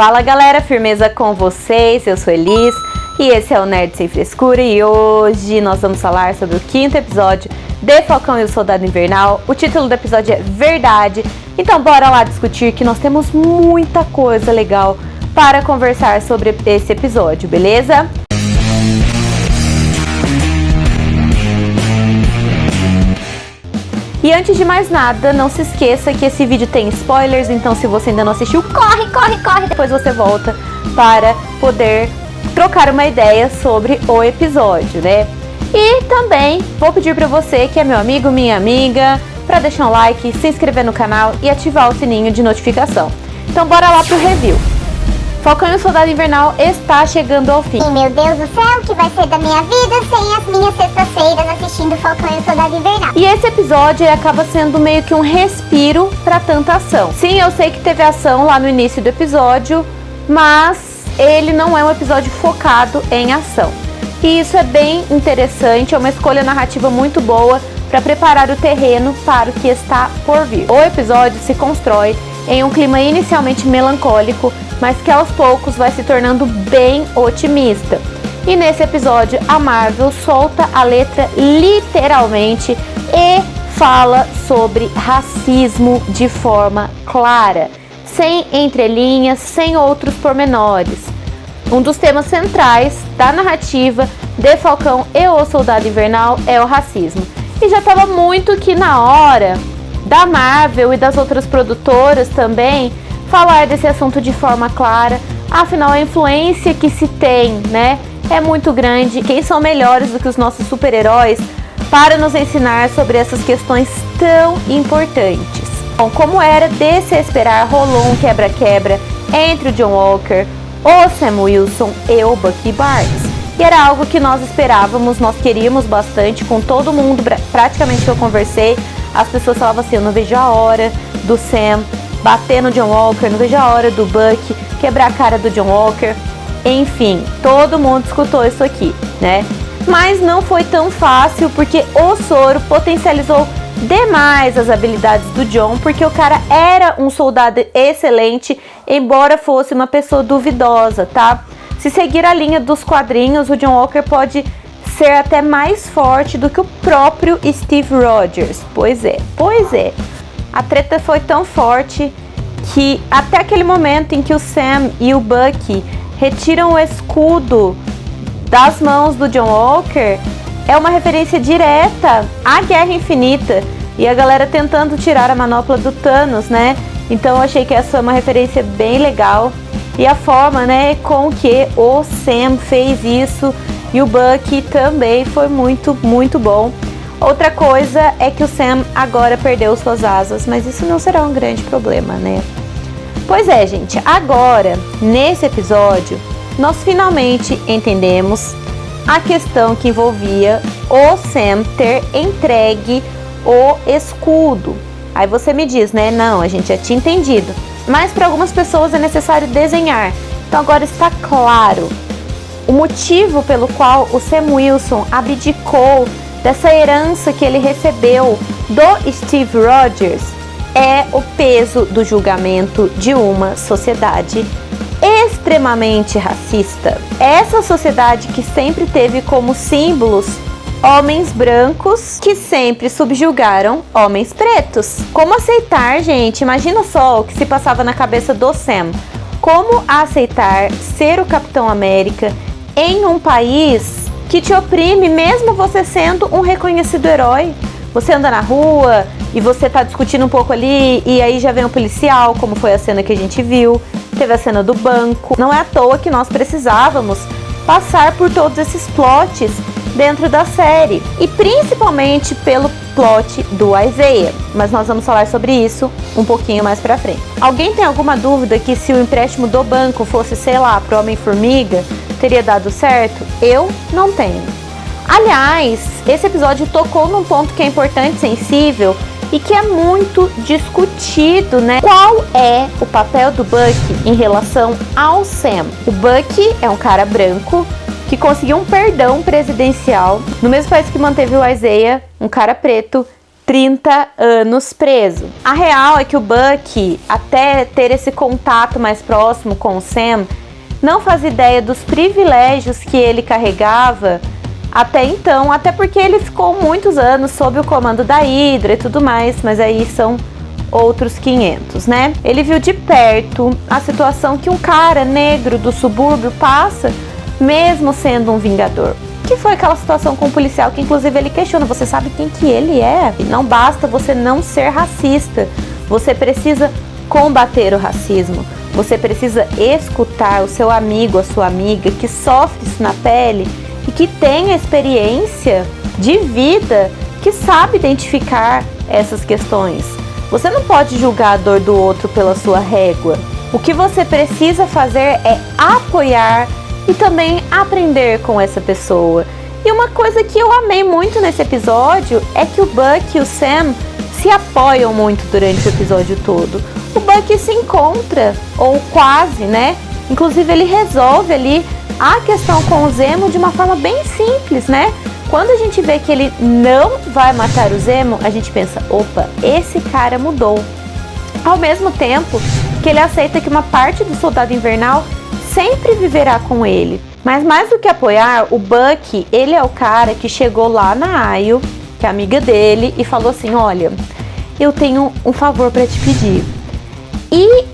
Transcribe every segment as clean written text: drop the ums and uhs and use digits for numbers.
Fala galera, firmeza com vocês? Eu sou Elis e esse é o Nerd Sem Frescura e hoje nós vamos falar sobre o 5º episódio de Falcão e o Soldado Invernal. O título do episódio é Verdade, então bora lá discutir que nós temos muita coisa legal para conversar sobre esse episódio, beleza? E antes de mais nada, não se esqueça que esse vídeo tem spoilers, então se você ainda não assistiu, corre! Depois você volta para poder trocar uma ideia sobre o episódio, né? E também vou pedir para você que é meu amigo, minha amiga, para deixar um like, se inscrever no canal e ativar o sininho de notificação. Então bora lá pro review. Falcão e o Soldado Invernal está chegando ao fim. E meu Deus do céu, o que vai ser da minha vida sem as minhas sextas-feiras assistindo Falcão e o Soldado Invernal? E esse episódio acaba sendo meio que um respiro para tanta ação. Sim, eu sei que teve ação lá no início do episódio, mas ele não é um episódio focado em ação. E isso é bem interessante, é uma escolha narrativa muito boa para preparar o terreno para o que está por vir. O episódio se constrói em um clima inicialmente melancólico, mas que aos poucos vai se tornando bem otimista. E nesse episódio a Marvel solta a letra literalmente e fala sobre racismo de forma clara, sem entrelinhas, sem outros pormenores. Um dos temas centrais da narrativa de Falcão e o Soldado Invernal é o racismo. E já estava muito que na hora da Marvel e das outras produtoras também falar desse assunto de forma clara, afinal a influência que se tem, né, é muito grande. Quem são melhores do que os nossos super-heróis para nos ensinar sobre essas questões tão importantes? Bom, como era de se esperar, rolou um quebra-quebra entre o John Walker, o Sam Wilson e o Bucky Barnes. E era algo que nós esperávamos, nós queríamos bastante, com todo mundo praticamente que eu conversei, as pessoas falavam assim, eu não vejo a hora do Sam bater no John Walker, não vejo a hora do Bucky quebrar a cara do John Walker. Enfim, todo mundo escutou isso aqui, né? Mas não foi tão fácil, porque o soro potencializou demais as habilidades do John, porque o cara era um soldado excelente, embora fosse uma pessoa duvidosa, tá? Se seguir a linha dos quadrinhos, o John Walker pode ser até mais forte do que o próprio Steve Rogers. Pois é. A treta foi tão forte que até aquele momento em que o Sam e o Bucky retiram o escudo das mãos do John Walker, é uma referência direta à Guerra Infinita e a galera tentando tirar a manopla do Thanos, né? Então eu achei que essa é uma referência bem legal. E a forma, né, com que o Sam fez isso e o Bucky também foi muito, muito bom. Outra coisa é que o Sam agora perdeu suas asas, mas isso não será um grande problema, né? Pois é, gente, agora, nesse episódio, nós finalmente entendemos a questão que envolvia o Sam ter entregue o escudo. Aí você me diz, né? Não, a gente já tinha entendido. Mas para algumas pessoas é necessário desenhar. Então agora está claro o motivo pelo qual o Sam Wilson abdicou dessa herança que ele recebeu do Steve Rogers é o peso do julgamento de uma sociedade extremamente racista. Essa sociedade que sempre teve como símbolos homens brancos que sempre subjugaram homens pretos. Como aceitar, gente? Imagina só o que se passava na cabeça do Sam. Como aceitar ser o Capitão América em um país que te oprime, mesmo você sendo um reconhecido herói? Você anda na rua e você tá discutindo um pouco ali e aí já vem um policial, como foi a cena que a gente viu. Teve a cena do banco. Não é à toa que nós precisávamos passar por todos esses plots dentro da série, e principalmente pelo plot do Isaiah, mas nós vamos falar sobre isso um pouquinho mais pra frente. Alguém tem alguma dúvida que se o empréstimo do banco fosse, sei lá, pro Homem-Formiga, teria dado certo? Eu não tenho. Aliás, esse episódio tocou num ponto que é importante, sensível e que é muito discutido, né? Qual é o papel do Bucky em relação ao Sam? O Bucky é um cara branco que conseguiu um perdão presidencial no mesmo país que manteve o Isaiah, um cara preto, 30 anos preso. A real é que o Buck, até ter esse contato mais próximo com o Sam, não faz ideia dos privilégios que ele carregava até então, até porque ele ficou muitos anos sob o comando da Hydra e tudo mais, mas aí são outros 500, né? Ele viu de perto a situação que um cara negro do subúrbio passa, mesmo sendo um vingador. Que foi aquela situação com o policial que inclusive ele questiona, você sabe quem que ele é? Não basta você não ser racista, você precisa combater o racismo, você precisa escutar o seu amigo, a sua amiga que sofre isso na pele e que tem a experiência de vida, que sabe identificar essas questões. Você não pode julgar a dor do outro pela sua régua. O que você precisa fazer é apoiar e também aprender com essa pessoa. E uma coisa que eu amei muito nesse episódio é que o Buck e o Sam se apoiam muito durante o episódio todo. O Buck se encontra, ou quase, né? Inclusive ele resolve ali a questão com o Zemo de uma forma bem simples, né? Quando a gente vê que ele não vai matar o Zemo, a gente pensa, opa, esse cara mudou. Ao mesmo tempo que ele aceita que uma parte do Soldado Invernal sempre viverá com ele. Mas mais do que apoiar, o Buck, ele é o cara que chegou lá na Ayo, que é amiga dele, e falou assim, olha, eu tenho um favor para te pedir. E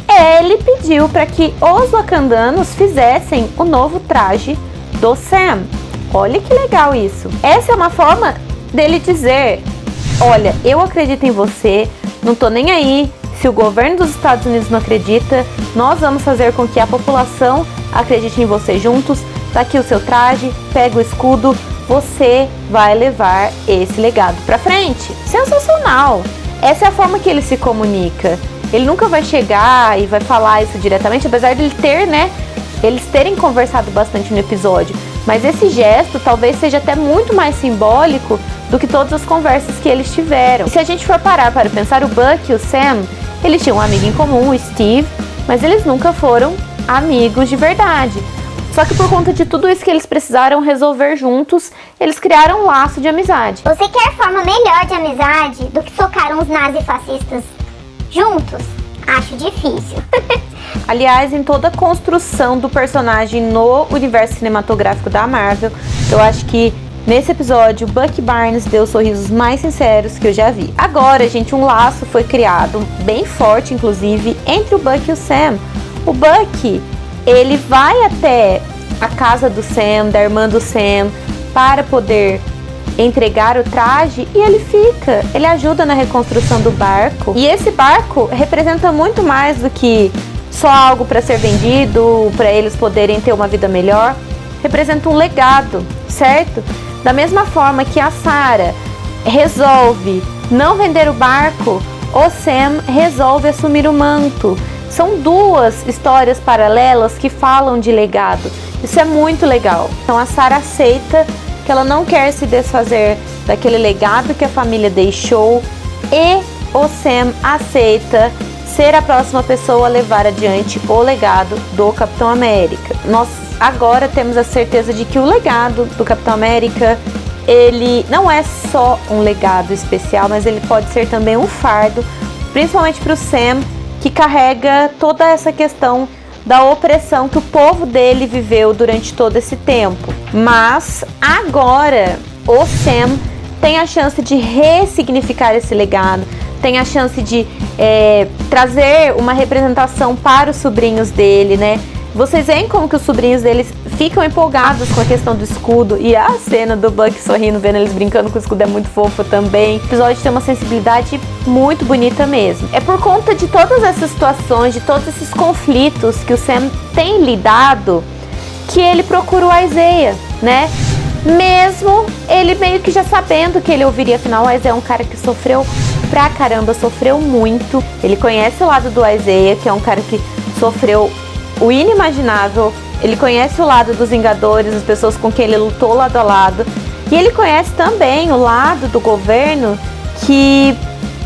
ele pediu para que os wakandanos fizessem o novo traje do Sam. Olha que legal isso. Essa é uma forma dele dizer, olha, eu acredito em você, não tô nem aí se o governo dos Estados Unidos não acredita, nós vamos fazer com que a população acredite em você juntos, tá aqui o seu traje, pega o escudo, você vai levar esse legado pra frente. Sensacional! Essa é a forma que ele se comunica. Ele nunca vai chegar e vai falar isso diretamente, apesar de ele ter, né, eles terem conversado bastante no episódio. Mas esse gesto talvez seja até muito mais simbólico do que todas as conversas que eles tiveram. E se a gente for parar para pensar, o Buck e o Sam, eles tinham um amigo em comum, o Steve, mas eles nunca foram amigos de verdade. Só que por conta de tudo isso que eles precisaram resolver juntos, eles criaram um laço de amizade. Você quer forma melhor de amizade do que socar uns nazifascistas juntos? Acho difícil. Aliás, em toda a construção do personagem no universo cinematográfico da Marvel, eu acho que nesse episódio o Bucky Barnes deu os sorrisos mais sinceros que eu já vi. Agora, gente, um laço foi criado, bem forte inclusive, entre o Bucky e o Sam. O Bucky, ele vai até a casa do Sam, da irmã do Sam, para poder entregar o traje e ele ajuda na reconstrução do barco. E esse barco representa muito mais do que só algo para ser vendido, para eles poderem ter uma vida melhor. Representa um legado, certo? Da mesma forma que a Sarah resolve não vender o barco, o Sam resolve assumir o manto. São duas histórias paralelas que falam de legado. Isso é muito legal. Então a Sarah aceita que ela não quer se desfazer daquele legado que a família deixou, e o Sam aceita ser a próxima pessoa a levar adiante o legado do Capitão América. Nós agora temos a certeza de que o legado do Capitão América, ele não é só um legado especial, mas ele pode ser também um fardo, principalmente para o Sam, que carrega toda essa questão da opressão que o povo dele viveu durante todo esse tempo. Mas agora o Sam tem a chance de ressignificar esse legado, tem a chance de trazer uma representação para os sobrinhos dele, né? Vocês veem como que os sobrinhos deles ficam empolgados com a questão do escudo, e a cena do Buck sorrindo, vendo eles brincando com o escudo é muito fofa também. O episódio tem uma sensibilidade muito bonita mesmo. É por conta de todas essas situações, de todos esses conflitos que o Sam tem lidado, que ele procura o Isaiah, né? Mesmo ele meio que já sabendo que ele ouviria, afinal o Isaiah é um cara que sofreu pra caramba, sofreu muito. Ele conhece o lado do Isaiah, que é um cara que sofreu o inimaginável. Ele conhece o lado dos Vingadores, as pessoas com quem ele lutou lado a lado. E ele conhece também o lado do governo que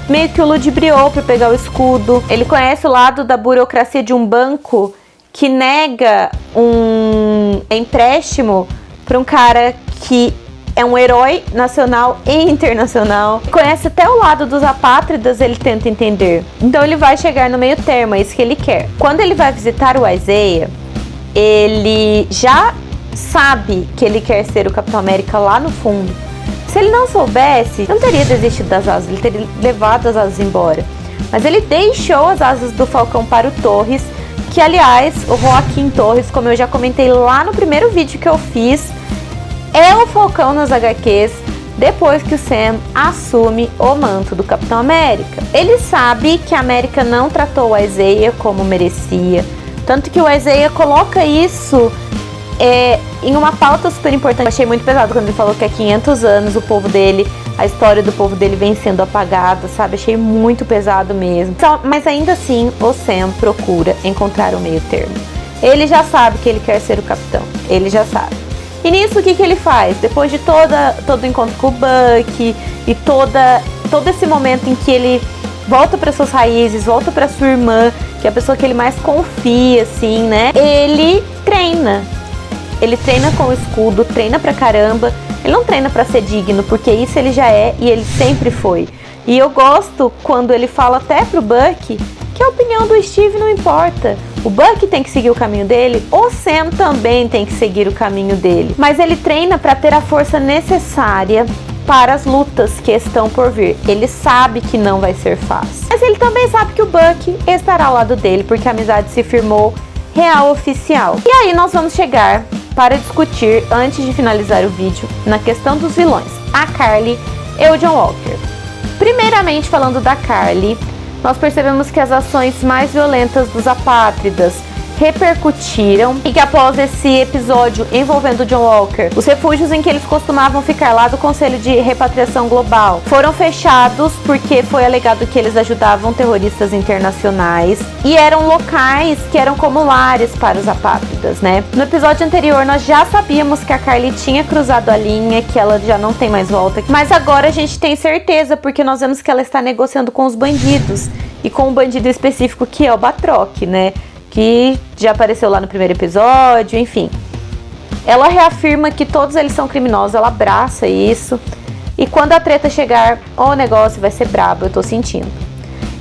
meio que o ludibriou para pegar o escudo. Ele conhece o lado da burocracia de um banco que nega um empréstimo para um cara que é um herói nacional e internacional. Conhece até o lado dos apátridas, ele tenta entender. Então ele vai chegar no meio termo, é isso que ele quer. Quando ele vai visitar o Isaiah, ele já sabe que ele quer ser o Capitão América lá no fundo. Se ele não soubesse, não teria desistido das asas, ele teria levado as asas embora. Mas ele deixou as asas do Falcão para o Torres, que aliás, o Joaquim Torres, como eu já comentei lá no primeiro vídeo que eu fiz, é o Falcão nas HQs, depois que o Sam assume o manto do Capitão América. Ele sabe que a América não tratou o Isaiah como merecia, tanto que o Isaiah coloca isso em uma pauta super importante. Eu achei muito pesado quando ele falou que há 500 anos o povo dele, a história do povo dele vem sendo apagada, sabe? Achei muito pesado mesmo. Mas ainda assim, o Sam procura encontrar o meio termo. Ele já sabe que ele quer ser o capitão, ele já sabe. E nisso, o que ele faz? Depois de todo o encontro com o Bucky e todo esse momento em que ele volta para suas raízes, volta para sua irmã, que é a pessoa que ele mais confia, assim, né? Ele treina. Ele treina com o escudo, treina pra caramba. Ele não treina pra ser digno, porque isso ele já é e ele sempre foi. E eu gosto quando ele fala até pro Bucky que a opinião do Steve não importa. O Bucky tem que seguir o caminho dele, o Sam também tem que seguir o caminho dele. Mas ele treina pra ter a força necessária para as lutas que estão por vir. Ele sabe que não vai ser fácil. Mas ele também sabe que o Bucky estará ao lado dele, porque a amizade se firmou real oficial. E aí nós vamos chegar para discutir, antes de finalizar o vídeo, na questão dos vilões, a Karli e o John Walker. Primeiramente, falando da Karli, nós percebemos que as ações mais violentas dos apátridas repercutiram e que após esse episódio envolvendo John Walker, os refúgios em que eles costumavam ficar lá do Conselho de Repatriação Global foram fechados porque foi alegado que eles ajudavam terroristas internacionais e eram locais que eram como lares para os apátridas, né? No episódio anterior nós já sabíamos que a Karli tinha cruzado a linha, que ela já não tem mais volta, mas agora a gente tem certeza porque nós vemos que ela está negociando com os bandidos e com um bandido específico que é o Batroc, né? Que já apareceu lá no primeiro episódio, enfim. Ela reafirma que todos eles são criminosos, ela abraça isso. E quando a treta chegar, o negócio vai ser brabo, eu tô sentindo.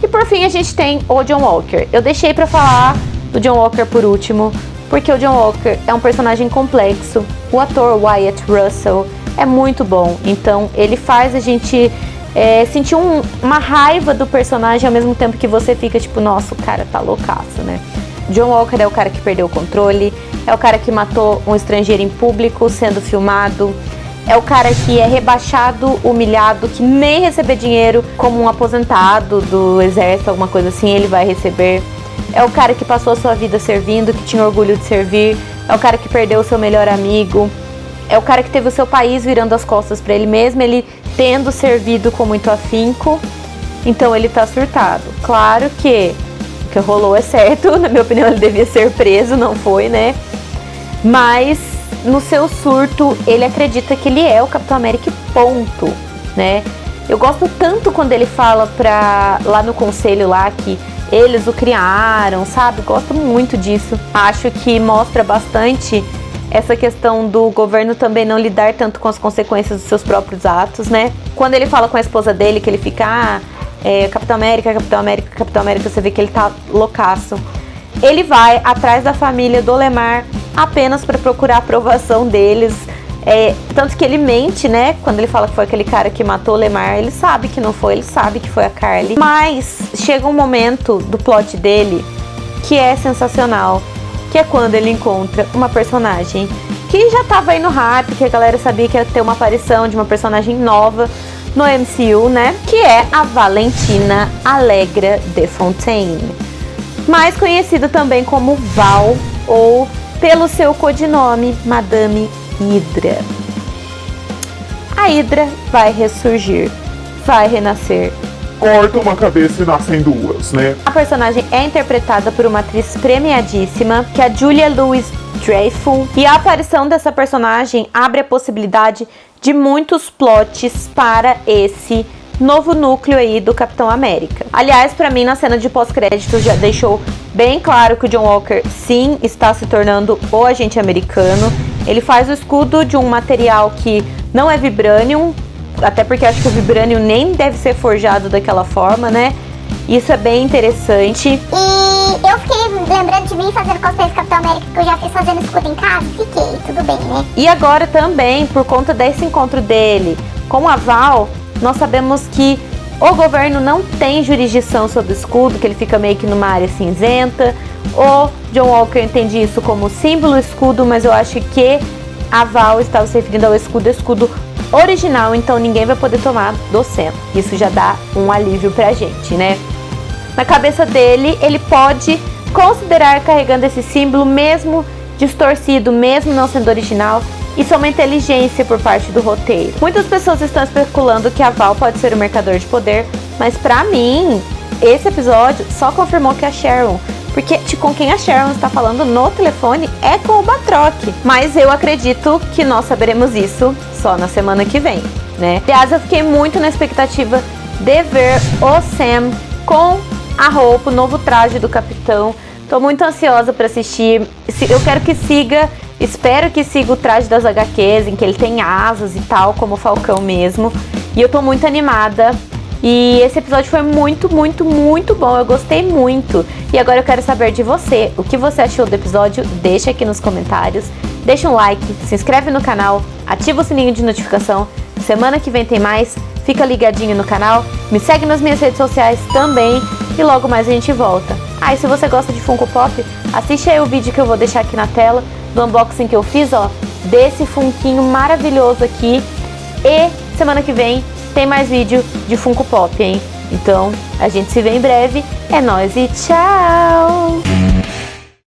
E por fim a gente tem o John Walker. Eu deixei pra falar do John Walker por último, porque o John Walker é um personagem complexo. O ator Wyatt Russell é muito bom, então ele faz a gente sentir uma raiva do personagem ao mesmo tempo que você fica tipo, nossa, o cara tá loucaço, né? John Walker é o cara que perdeu o controle, é o cara que matou um estrangeiro em público sendo filmado, é o cara que é rebaixado, humilhado, que nem receber dinheiro como um aposentado do exército, alguma coisa assim, ele vai receber. É o cara que passou a sua vida servindo, que tinha orgulho de servir, é o cara que perdeu o seu melhor amigo, é o cara que teve o seu país virando as costas pra ele mesmo, ele tendo servido com muito afinco, então ele tá surtado. Claro que o que rolou é certo, na minha opinião ele devia ser preso, não foi, né? Mas no seu surto ele acredita que ele é o Capitão América, ponto, né? Eu gosto tanto quando ele fala lá no conselho lá que eles o criaram, sabe? Gosto muito disso. Acho que mostra bastante essa questão do governo também não lidar tanto com as consequências dos seus próprios atos, né? Quando ele fala com a esposa dele, que ele fica, Capitão América, Capitão América, Capitão América, você vê que ele tá loucaço. Ele vai atrás da família do Lemar apenas para procurar a aprovação deles. Tanto que ele mente, né? Quando ele fala que foi aquele cara que matou o Lemar, ele sabe que não foi, ele sabe que foi a Karli. Mas chega um momento do plot dele que é sensacional, que é quando ele encontra uma personagem que já tava aí no hype, que a galera sabia que ia ter uma aparição de uma personagem nova no MCU, né? Que é a Valentina Allegra de Fontaine, mais conhecida também como Val, ou pelo seu codinome Madame Hydra. A Hydra vai ressurgir, vai renascer. Corta uma cabeça e nascem duas, né? A personagem é interpretada por uma atriz premiadíssima, que é a Julia Louis-Dreyfus, e a aparição dessa personagem abre a possibilidade de muitos plots para esse novo núcleo aí do Capitão América. Aliás, pra mim, na cena de pós-créditos já deixou bem claro que o John Walker sim está se tornando o agente americano. Ele faz o escudo de um material que Não é Vibranium, até porque acho que o Vibranium nem deve ser forjado daquela forma, né? Isso é bem interessante. E eu fiquei lembrando de mim fazendo cosplay do Capitão América, que eu já fiz fazendo escudo em casa. Fiquei, tudo bem, né? E agora também, por conta desse encontro dele com a Val, nós sabemos que o governo não tem jurisdição sobre o escudo, que ele fica meio que numa área cinzenta. O John Walker entende isso como símbolo escudo, mas eu acho que a Val estava se referindo ao escudo original, então ninguém vai poder tomar do Sam. Isso já dá um alívio pra gente, né? Na cabeça dele, ele pode considerar carregando esse símbolo, mesmo distorcido, mesmo não sendo original. Isso é uma inteligência por parte do roteiro. Muitas pessoas estão especulando que a Val pode ser o mercador de poder, mas pra mim, esse episódio só confirmou que a Sharon, porque com quem a Sharon está falando no telefone é com o Batroc. Mas eu acredito que nós saberemos isso só na semana que vem, né? Aliás, eu fiquei muito na expectativa de ver o Sam com a roupa, o novo traje do Capitão. Tô muito ansiosa para assistir. Eu quero que siga, espero que siga o traje das HQs, em que ele tem asas e tal, como o Falcão mesmo. E eu tô muito animada. E esse episódio foi muito, muito, muito bom. Eu gostei muito. E agora eu quero saber de você. O que você achou do episódio? Deixa aqui nos comentários. Deixa um like, se inscreve no canal, ativa o sininho de notificação. Semana que vem tem mais. Fica ligadinho no canal. Me segue nas minhas redes sociais também. E logo mais a gente volta. E se você gosta de Funko Pop, assiste aí o vídeo que eu vou deixar aqui na tela do unboxing que eu fiz, ó, desse funkinho maravilhoso aqui. E semana que vem tem mais vídeo de Funko Pop, hein? Então, a gente se vê em breve. É nóis e tchau!